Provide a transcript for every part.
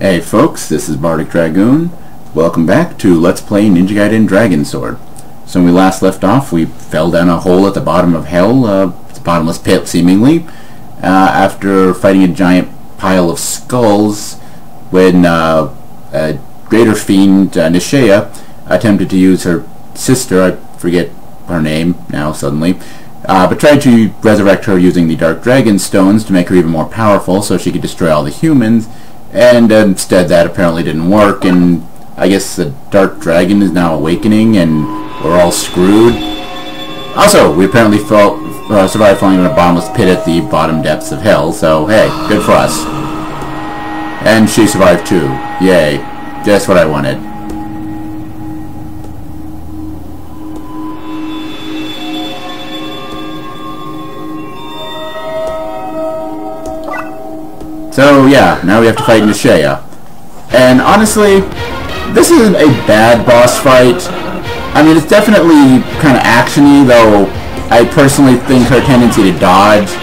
Hey folks, this is Bardic Dragoon. Welcome back to Let's Play Ninja Gaiden Dragon Sword. So when we last left off, we fell down a hole at the bottom of hell, it's a bottomless pit seemingly, after fighting a giant pile of skulls when a greater fiend, Nishea, attempted to use her sister, I forget her name now suddenly, but tried to resurrect her using the Dark Dragon Stones to make her even more powerful so she could destroy all the humans. And instead that apparently didn't work, and I guess the Dark Dragon is now awakening and we're all screwed. Also, we apparently survived falling in a bottomless pit at the bottom depths of hell, so hey, good for us. And she survived too. Yay. Just what I wanted. So yeah, now we have to fight Nishea. And honestly, this isn't a bad boss fight. I mean, it's definitely kind of actiony, though I personally think her tendency to dodge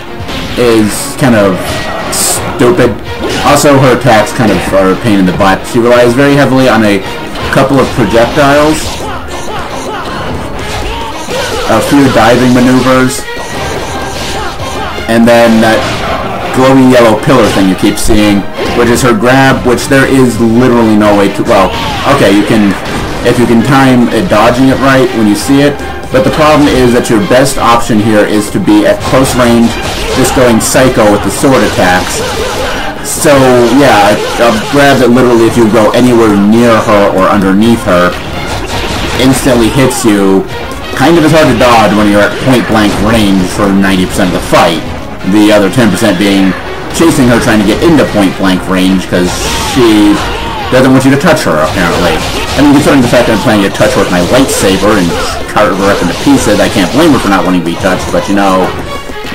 is kind of stupid. Also, her attacks kind of are a pain in the butt. She relies very heavily on a couple of projectiles, a few diving maneuvers, and then that glowy yellow pillar thing you keep seeing, which is her grab, which there is literally no way to, well, okay, you can, if you can time dodging it right when you see it, but the problem is that your best option here is to be at close range, just going psycho with the sword attacks. So, yeah, a grab that literally, if you go anywhere near her or underneath her, instantly hits you. Kind of is hard to dodge when you're at point-blank range for 90% of the fight. The other 10% being chasing her, trying to get into point-blank range, because she doesn't want you to touch her, apparently. I mean, considering the fact that I'm planning to touch her with my lightsaber and carve her up into pieces, I can't blame her for not wanting to be touched, but you know,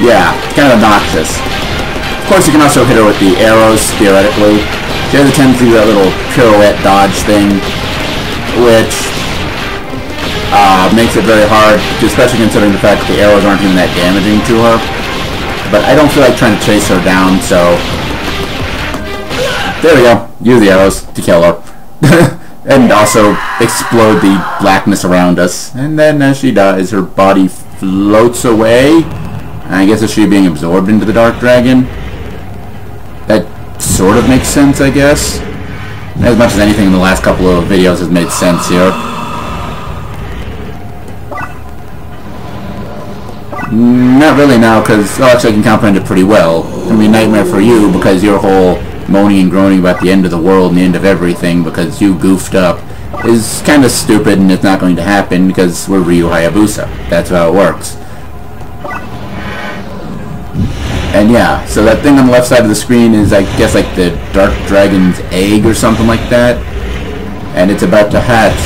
yeah, kind of obnoxious. Of course, you can also hit her with the arrows, theoretically. She has a tendency to do that little pirouette dodge thing, which makes it very hard, especially considering the fact that the arrows aren't even that damaging to her. But I don't feel like trying to chase her down, so there we go. Use the arrows to kill her. And also explode the blackness around us. And then as she dies, her body floats away. I guess it's she being absorbed into the Dark Dragon. That sort of makes sense, I guess. As much as anything in the last couple of videos has made sense here. Not really now, because actually I can comprehend it pretty well. It's going to be a nightmare for you, because your whole moaning and groaning about the end of the world and the end of everything because you goofed up is kind of stupid, and it's not going to happen because we're Ryu Hayabusa. That's how it works. And yeah, so that thing on the left side of the screen is, I guess, like the Dark Dragon's egg or something like that. And it's about to hatch.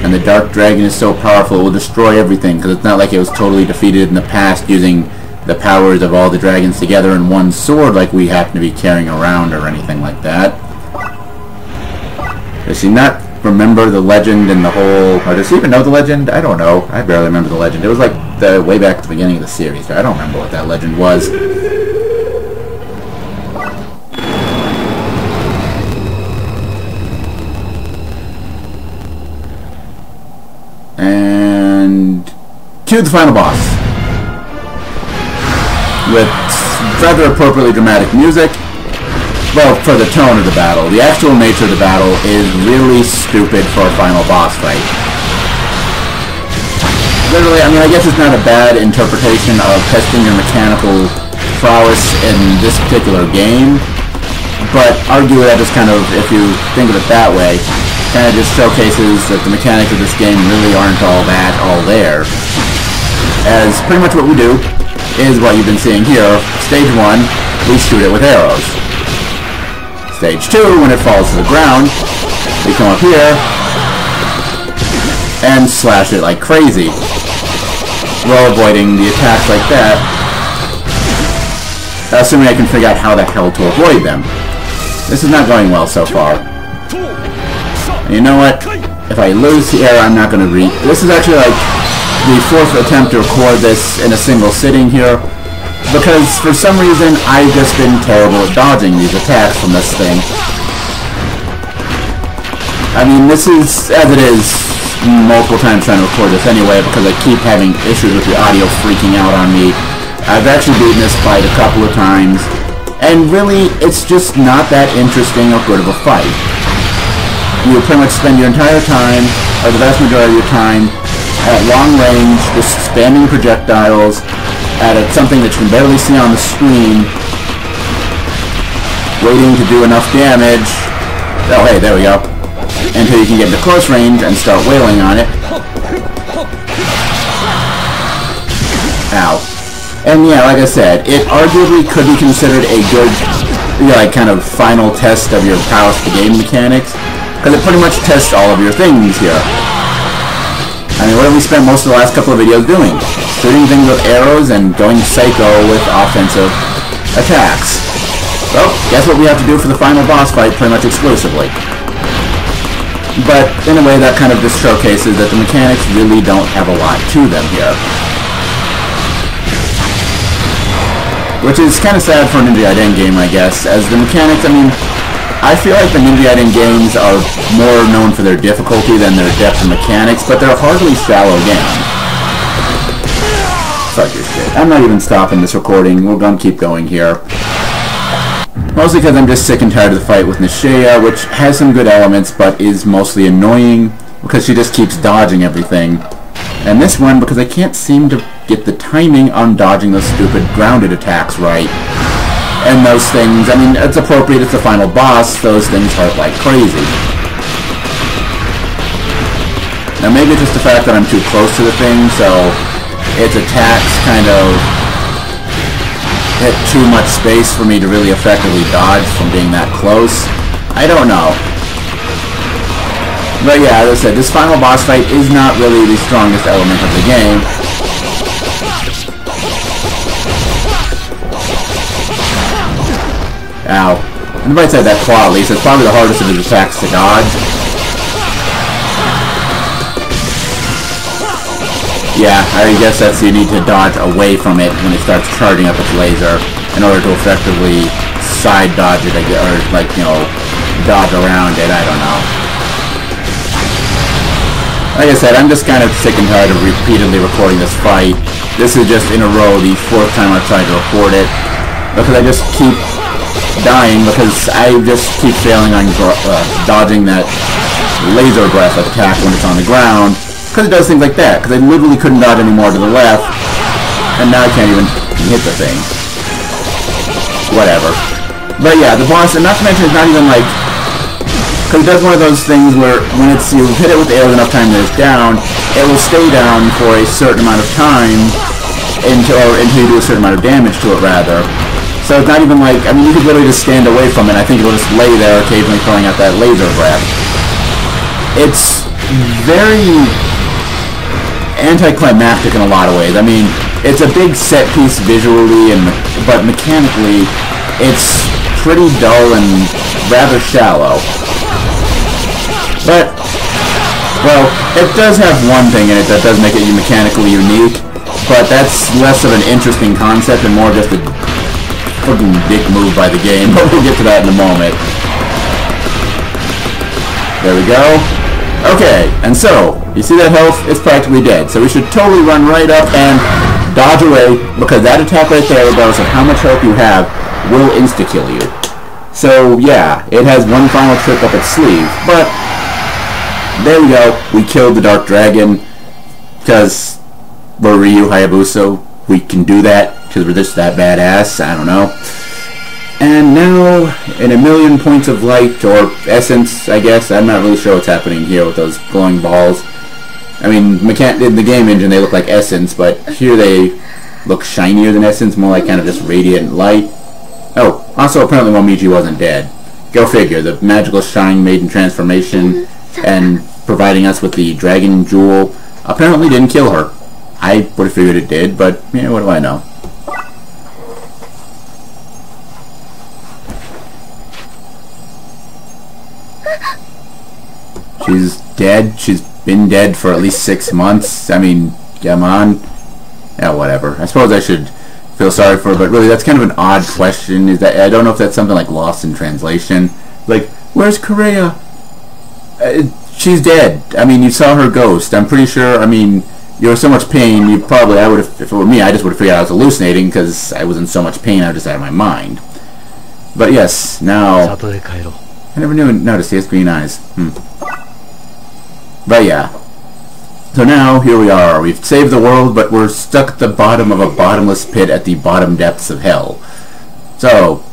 And the Dark Dragon is so powerful it will destroy everything, because it's not like it was totally defeated in the past using the powers of all the dragons together in one sword like we happen to be carrying around or anything like that. Does she not remember the legend and the whole... or does she even know the legend? I don't know. I barely remember the legend. It was like the way back at the beginning of the series. I don't remember what that legend was. And cue the final boss with rather appropriately dramatic music. Well, for the tone of the battle. The actual nature of the battle is really stupid for a final boss fight. Literally, I mean, I guess it's not a bad interpretation of testing your mechanical prowess in this particular game, but arguably that just kind of, if you think of it that way, kind of just showcases that the mechanics of this game really aren't all there. As pretty much what we do is what you've been seeing here. Stage 1, we shoot it with arrows. Stage 2, when it falls to the ground, we come up here and slash it like crazy, while avoiding the attacks like that, assuming I can figure out how the hell to avoid them. This is not going well so far. You know what? If I lose here, I'm not going to this is actually like the 4th attempt to record this in a single sitting here. because for some reason I've just been terrible at dodging these attacks from this thing. I mean, this is, as it is, multiple times trying to record this anyway, because I keep having issues with the audio freaking out on me. I've actually beaten this fight a couple of times, and really, it's just not that interesting or good of a fight. You pretty much spend your entire time, or the vast majority of your time, at long range, just spamming projectiles at something that you can barely see on the screen, waiting to do enough damage. Oh, hey, there we go. Until you can get into close range and start wailing on it. Ow. And yeah, like I said, it arguably could be considered a good, like, kind of final test of your prowess to game mechanics, because it pretty much tests all of your things here. I mean, what have we spent most of the last couple of videos doing? Shooting things with arrows and going psycho with offensive attacks. Well, guess what we have to do for the final boss fight pretty much exclusively. But in a way that kind of just showcases that the mechanics really don't have a lot to them here. Which is kind of sad for a Ninja Gaiden game, I guess, as the mechanics, I mean, I feel like the Ninja Gaiden games are more known for their difficulty than their depth of mechanics, but they're hardly shallow games. Fuck your shit. I'm not even stopping this recording. We're gonna keep going here. Mostly because I'm just sick and tired of the fight with Nishea, which has some good elements, but is mostly annoying because she just keeps dodging everything. And this one, because I can't seem to get the timing on dodging those stupid grounded attacks right. And those things, I mean, it's appropriate, it's the final boss, those things hurt like crazy. Now maybe it's just the fact that I'm too close to the thing, so its attacks kind of hit too much space for me to really effectively dodge from being that close. I don't know. But yeah, as I said, this final boss fight is not really the strongest element of the game. Ow. And if I said that claw, at least, it's probably the hardest of his attacks to dodge. Yeah, I guess that's, you need to dodge away from it when it starts charging up its laser in order to effectively side dodge it, or, like, you know, dodge around it, I don't know. Like I said, I'm just kind of sick and tired of repeatedly recording this fight. This is just in a row the 4th time I've tried to record it, because I just keep dying, because I just keep failing on dodging that laser breath attack when it's on the ground, because it does things like that, because I literally couldn't dodge any more to the left, and now I can't even hit the thing. Whatever. But yeah, the boss, and not to mention, it's not even like, because it does one of those things where when it's, you hit it with the arrows enough time that it's down, it will stay down for a certain amount of time until you do a certain amount of damage to it, rather. So it's not even like, I mean, you could literally just stand away from it. I think it'll just lay there occasionally throwing out that laser breath. It's very anticlimactic in a lot of ways. I mean, it's a big set piece visually, but mechanically, it's pretty dull and rather shallow. But, well, it does have one thing in it that does make it mechanically unique, but that's less of an interesting concept and more just a fucking dick move by the game, but we'll get to that in a moment. There we go. Okay, and so, you see that health? It's practically dead, so we should totally run right up and dodge away, because that attack right there, regardless of how much health you have, will insta-kill you. So, yeah, it has one final trick up its sleeve, but there we go. We killed the Dark Dragon, because we're Ryu Hayabusa. We can do that, because we're just that badass. I don't know. And now, in a million points of light, or essence, I guess. I'm not really sure what's happening here with those glowing balls. I mean, in the game engine, they look like essence, but here they look shinier than essence, more like kind of just radiant light. Oh, also, apparently Momiji wasn't dead. Go figure. The magical shine made in transformation and providing us with the dragon jewel apparently didn't kill her. I would have figured it did, but, yeah, what do I know? She's dead. She's been dead for at least 6 months. I mean, come on. Yeah, whatever. I suppose I should feel sorry for her, but really, that's kind of an odd question. Is that I don't know if that's something like lost in translation. Like, where's Korea? She's dead. I mean, you saw her ghost. I'm pretty sure, I mean, you were so much pain, you probably, I would have, if it were me, I just would have figured I was hallucinating because I was in so much pain, I was just out of my mind. But yes, now, I never knew noticed he has green eyes. But yeah. So now, here we are. We've saved the world, but we're stuck at the bottom of a bottomless pit at the bottom depths of hell. So,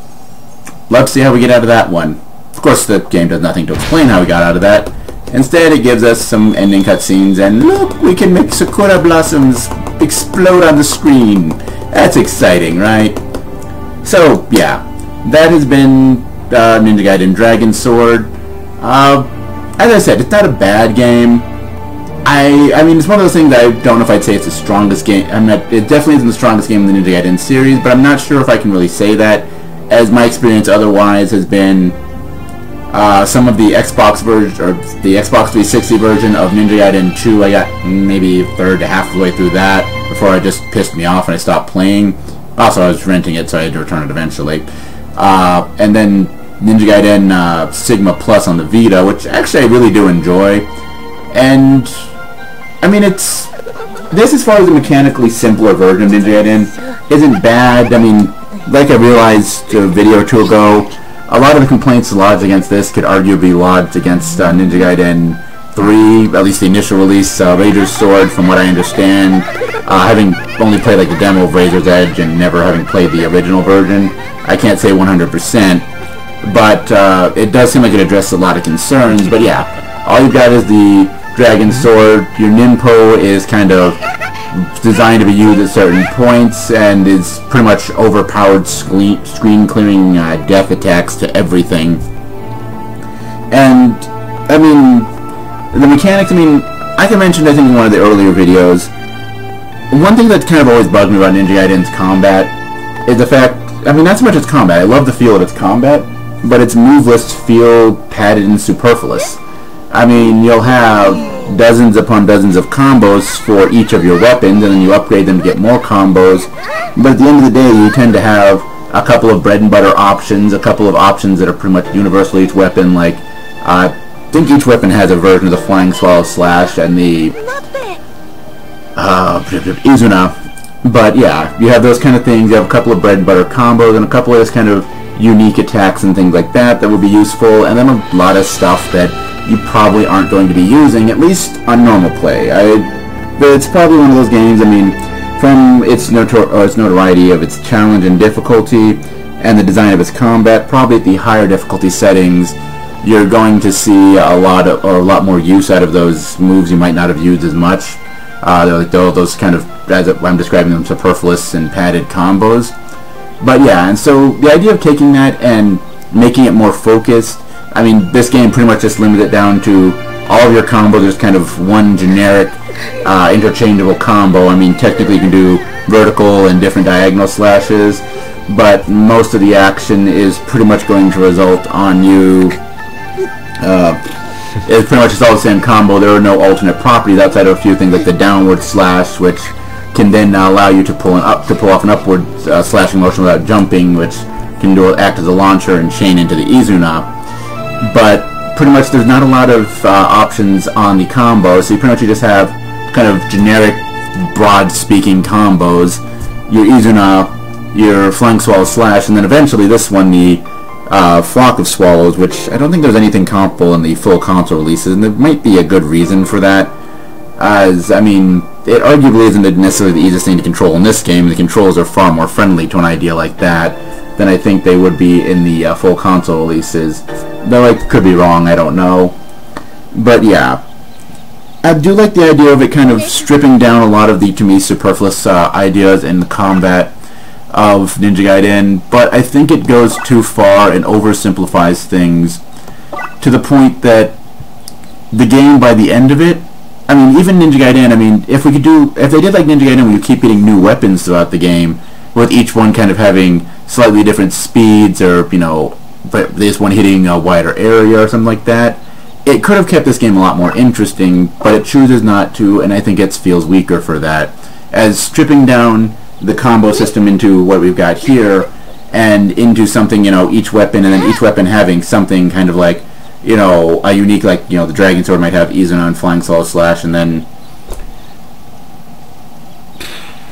let's see how we get out of that one. Of course, the game does nothing to explain how we got out of that. Instead, it gives us some ending cutscenes, and look, we can make Sakura blossoms explode on the screen. That's exciting, right? So, yeah. That has been Ninja Gaiden Dragon Sword. As I said, it's not a bad game. I mean, it's one of those things that I don't know if I'd say it's the strongest game. It definitely isn't the strongest game in the Ninja Gaiden series, but I'm not sure if I can really say that, as my experience otherwise has been some of the Xbox version, or the Xbox 360 version of Ninja Gaiden 2. I got maybe a third to half the way through that before it just pissed me off and I stopped playing. Also, I was renting it, so I had to return it eventually. And then Ninja Gaiden Sigma Plus on the Vita, which actually I really do enjoy. And I mean, this as far as the mechanically simpler version of Ninja Gaiden isn't bad. I mean, like I realized a video or two ago, a lot of the complaints lodged against this could arguably be lodged against Ninja Gaiden 3, at least the initial release, Razor's Sword, from what I understand. Having only played like the demo of Razor's Edge and never having played the original version, I can't say 100%, but it does seem like it addresses a lot of concerns. But yeah, all you've got is the Dragon Sword. Your Ninpo is kind of designed to be used at certain points and is pretty much overpowered screen clearing death attacks to everything. And I mean, the mechanics, I mean, like I mentioned I think in one of the earlier videos, one thing that's kind of always bugged me about Ninja Gaiden's combat is the fact, I mean, not so much its combat, I love the feel of its combat, but its move lists feel padded and superfluous. I mean, you'll have dozens upon dozens of combos for each of your weapons, and then you upgrade them to get more combos, but at the end of the day, you tend to have a couple of bread and butter options, a couple of options that are pretty much universal each weapon, like, I think each weapon has a version of the Flying Swallow Slash and the Izuna. But yeah, you have those kind of things. You have a couple of bread and butter combos and a couple of those kind of unique attacks and things like that that would be useful, and then a lot of stuff that you probably aren't going to be using, at least on normal play. But it's probably one of those games, I mean, from its notoriety of its challenge and difficulty and the design of its combat, probably at the higher difficulty settings, you're going to see a lot more use out of those moves you might not have used as much. Those kind of, as I'm describing them, superfluous and padded combos. But yeah, and so the idea of taking that and making it more focused, I mean, this game pretty much just limits it down to all of your combos. There's kind of one generic interchangeable combo. I mean, technically you can do vertical and different diagonal slashes, but most of the action is pretty much going to result on you. It's pretty much just all the same combo. There are no alternate properties outside of a few things like the downward slash, which can then allow you to pull off an upward slashing motion without jumping, which can act as a launcher and chain into the Izuna. But pretty much there's not a lot of options on the combo, so you pretty much just have kind of generic, broad-speaking combos. Your Izuna, your Flying Swallow Slash, and then eventually this one, the Flock of Swallows, which I don't think there's anything comparable in the full console releases, and there might be a good reason for that, as, I mean, it arguably isn't necessarily the easiest thing to control in this game. The controls are far more friendly to an idea like that than I think they would be in the full console releases. Though I could be wrong, I don't know. But yeah, I do like the idea of it kind of stripping down a lot of the, to me, superfluous ideas in the combat of Ninja Gaiden, but I think it goes too far and oversimplifies things to the point that the game, by the end of it, I mean, even Ninja Gaiden, I mean, if they did like Ninja Gaiden where you keep getting new weapons throughout the game, with each one kind of having slightly different speeds, or, you know, but this one hitting a wider area or something like that, it could have kept this game a lot more interesting, but it chooses not to, and I think it feels weaker for that. As stripping down the combo system into what we've got here, and into something, you know, each weapon, and then each weapon having something kind of like you know, a unique, like, you know, the Dragon Sword might have Izuna and Flying Solid Slash, and then,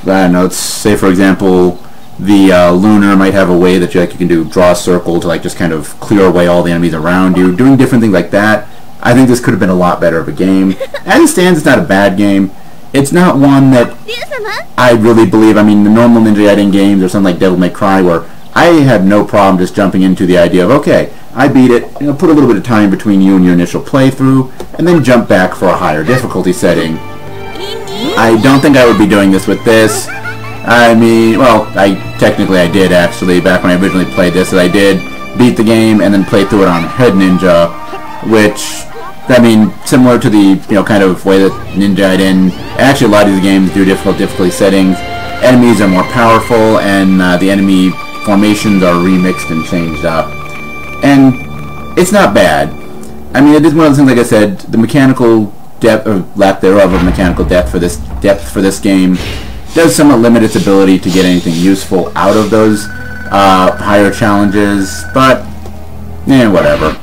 I don't know, let's say, for example, the Lunar might have a way that you can do draw a circle to, like, just kind of clear away all the enemies around you, doing different things like that. I think this could have been a lot better of a game. As it stands, it's not a bad game. It's not one that I really believe, I mean, the normal Ninja Gaiden games or something like Devil May Cry, where I had no problem just jumping into the idea of, okay, I beat it, you know, put a little bit of time between you and your initial playthrough, and then jump back for a higher difficulty setting. I don't think I would be doing this with this. I mean, well, technically I did actually, back when I originally played this, I did beat the game and then play through it on Head Ninja, which, I mean, similar to the, you know, kind of way that Ninja Gaiden, actually a lot of these games do difficulty settings. Enemies are more powerful, and the enemy formations are remixed and changed up. And it's not bad. I mean, it is one of those things, like I said, the mechanical depth, or lack thereof of mechanical depth for this game does somewhat limit its ability to get anything useful out of those higher challenges, but, whatever.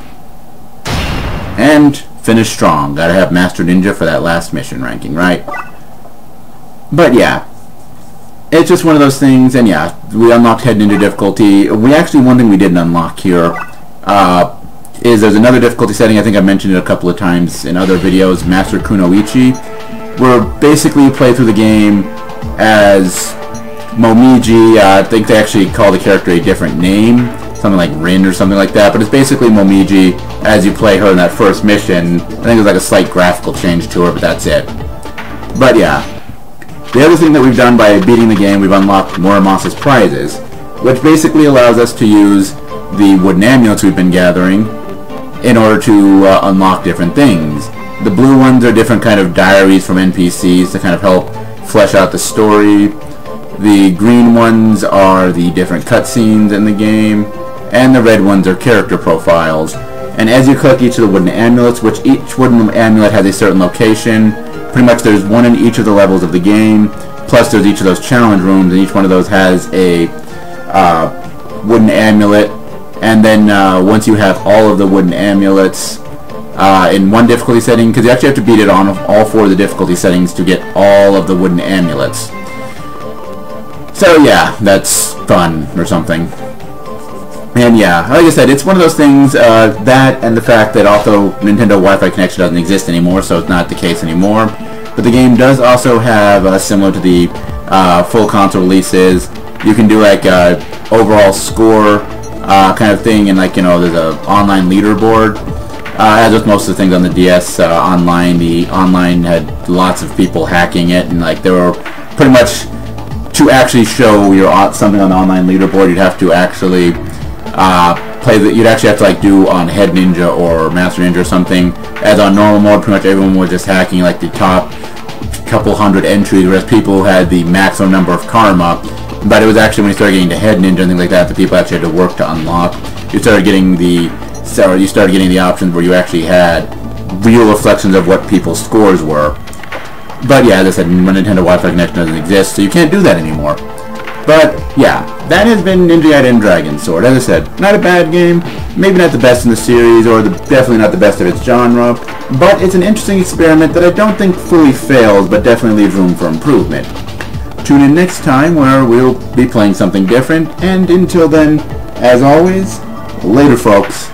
And finish strong. Gotta have Master Ninja for that last mission ranking, right? But yeah, it's just one of those things, and yeah, we unlocked Head Ninja difficulty. One thing we didn't unlock here is there's another difficulty setting. I think I mentioned it a couple of times in other videos, Master Kunoichi, where basically you play through the game as Momiji. I think they actually call the character a different name, something like Rin or something like that, but it's basically Momiji as you play her in that first mission. I think there's like a slight graphical change to her, but that's it. But yeah, the other thing that we've done by beating the game, we've unlocked Muramas's prizes, which basically allows us to use the wooden amulets we've been gathering in order to unlock different things. The blue ones are different kind of diaries from NPCs to kind of help flesh out the story. The green ones are the different cutscenes in the game, and the red ones are character profiles. And as you collect each of the wooden amulets, which each wooden amulet has a certain location, pretty much there's one in each of the levels of the game, plus there's each of those challenge rooms, and each one of those has a wooden amulet. And then once you have all of the wooden amulets in one difficulty setting, because you actually have to beat it on all 4 of the difficulty settings to get all of the wooden amulets. So yeah, that's fun or something. And yeah, like I said, it's one of those things, that and the fact that also Nintendo Wi-Fi connection doesn't exist anymore, so it's not the case anymore. But the game does also have, similar to the full console releases, you can do like a overall score kind of thing, and like, you know, there's an online leaderboard. As with most of the things on the DS online, the online had lots of people hacking it, and like there were pretty much, to actually show your something on the online leaderboard, you'd have to actually you'd actually have to like do on Head Ninja or Master Ninja or something. As on normal mode, pretty much everyone was just hacking like the top couple hundred entries, whereas people had the maximum number of karma. But it was actually when you started getting to Head Ninja and things like that, the people actually had to work to unlock. You started getting the options where you actually had real reflections of what people's scores were. But yeah, as I said, Nintendo Wi-Fi connection doesn't exist, so you can't do that anymore. But yeah, that has been Ninja Gaiden Dragon Sword. As I said, not a bad game, maybe not the best in the series, or definitely not the best of its genre, but it's an interesting experiment that I don't think fully fails, but definitely leaves room for improvement. Tune in next time where we'll be playing something different, and until then, as always, later folks.